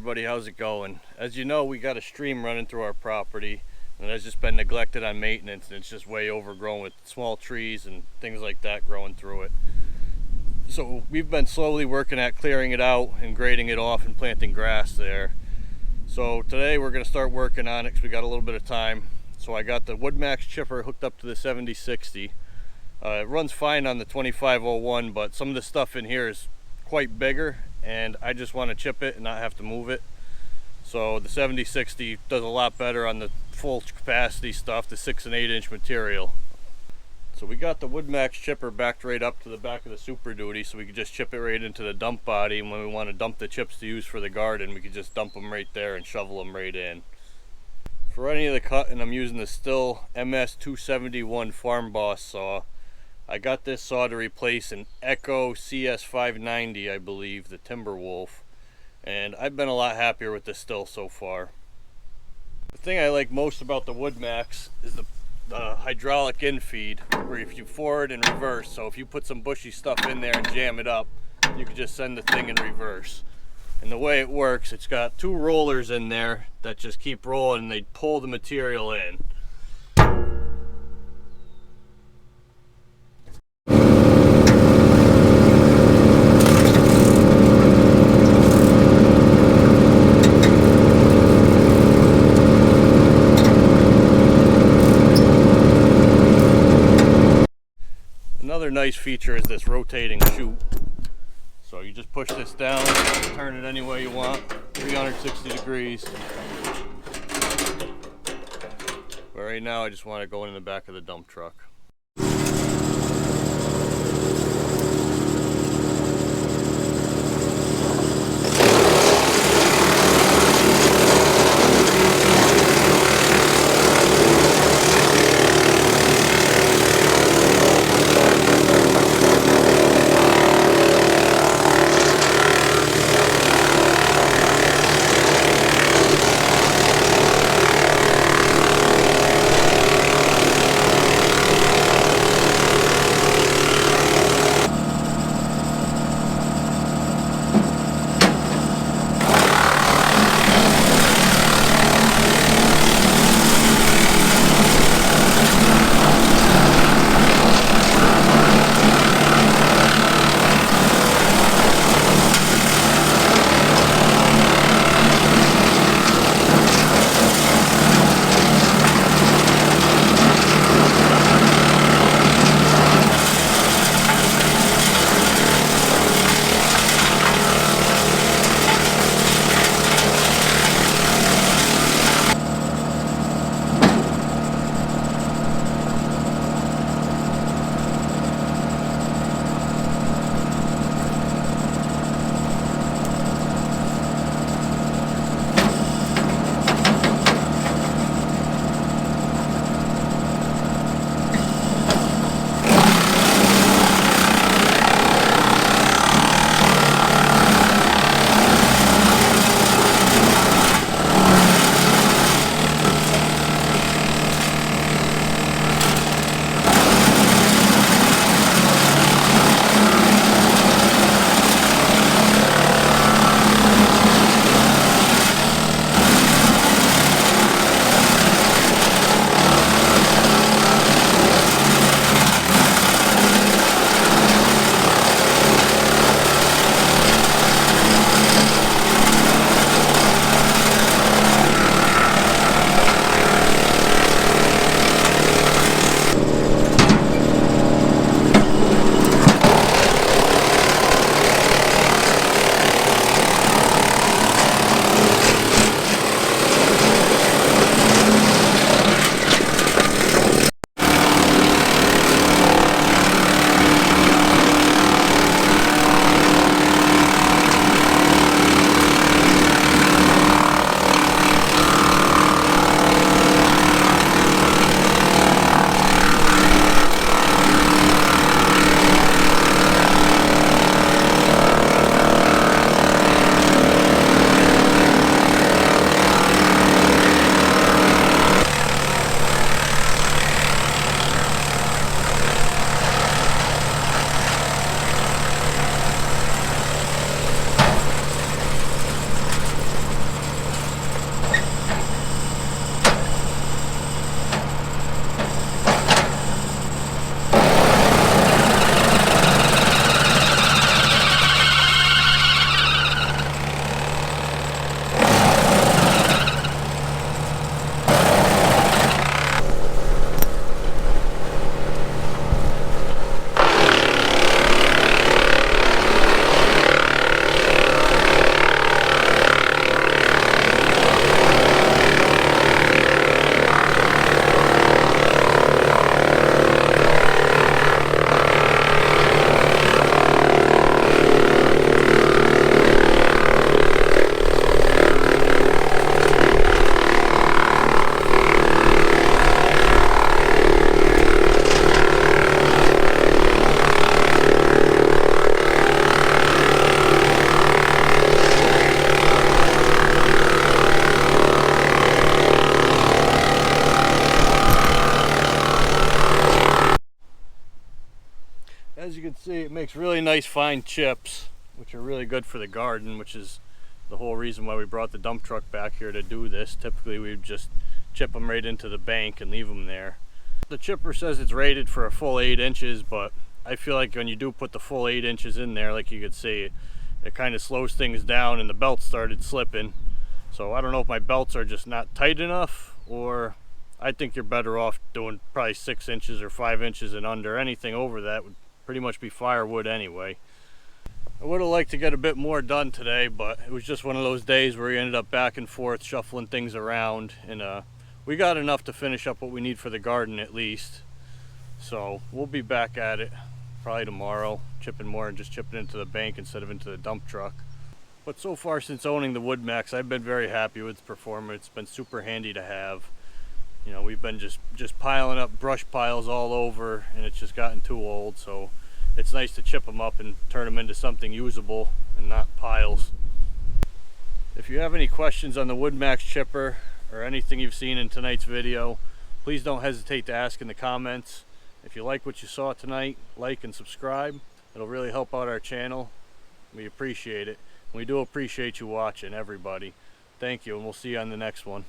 everybody, how's it going? As you know, we got a stream running through our property and it's just been neglected on maintenance, and it's just way overgrown with small trees and things like that growing through it. So we've been slowly working at clearing it out and grading it off and planting grass there. So today we're going to start working on it because we got a little bit of time. So I got the Woodmaxx chipper hooked up to the 7060. It runs fine on the 2501, but some of the stuff in here is quite bigger and I just want to chip it and not have to move it. So the 7060 does a lot better on the full capacity stuff, the 6 and 8 inch material. So we got the Woodmaxx chipper backed right up to the back of the Super Duty, so we could just chip it right into the dump body, and when we want to dump the chips to use for the garden, we could just dump them right there and shovel them right in. For any of the cutting, I'm using the Stihl MS271 Farm Boss saw. I got this saw to replace an Echo CS590, I believe, the Timberwolf, and I've been a lot happier with this Stihl so far. The thing I like most about the Woodmaxx is the hydraulic infeed, where if you forward and reverse, so if you put some bushy stuff in there and jam it up, you can just send the thing in reverse. And the way it works, it's got 2 rollers in there that just keep rolling and they pull the material in. Another nice feature is this rotating chute. So you just push this down, turn it any way you want, 360 degrees. But right now I just want to go in the back of the dump truck. can see, it makes really nice fine chips, which are really good for the garden, which is the whole reason why we brought the dump truck back here to do this. Typically we'd just chip them right into the bank and leave them there. The chipper says it's rated for a full 8 inches, but I feel like when you do put the full 8 inches in there, like you could see, it kind of slows things down, and the belt started slipping. So I don't know if my belts are just not tight enough, or I think you're better off doing probably 6 inches or 5 inches and under. Anything over that would pretty much be firewood anyway. I would have liked to get a bit more done today, but it was just one of those days where we ended up back and forth shuffling things around, and we got enough to finish up what we need for the garden at least. So we'll be back at it probably tomorrow, chipping more and just chipping into the bank instead of into the dump truck. But so far, since owning the Woodmaxx, I've been very happy with its performance. It's been super handy to have. You know, we've been just piling up brush piles all over, and it's just gotten too old, so it's nice to chip them up and turn them into something usable and not piles. If you have any questions on the Woodmaxx chipper or anything you've seen in tonight's video, please don't hesitate to ask in the comments. If you like what you saw tonight, like and subscribe. It'll really help out our channel. We appreciate it. We do appreciate you watching, everybody. Thank you, and we'll see you on the next one.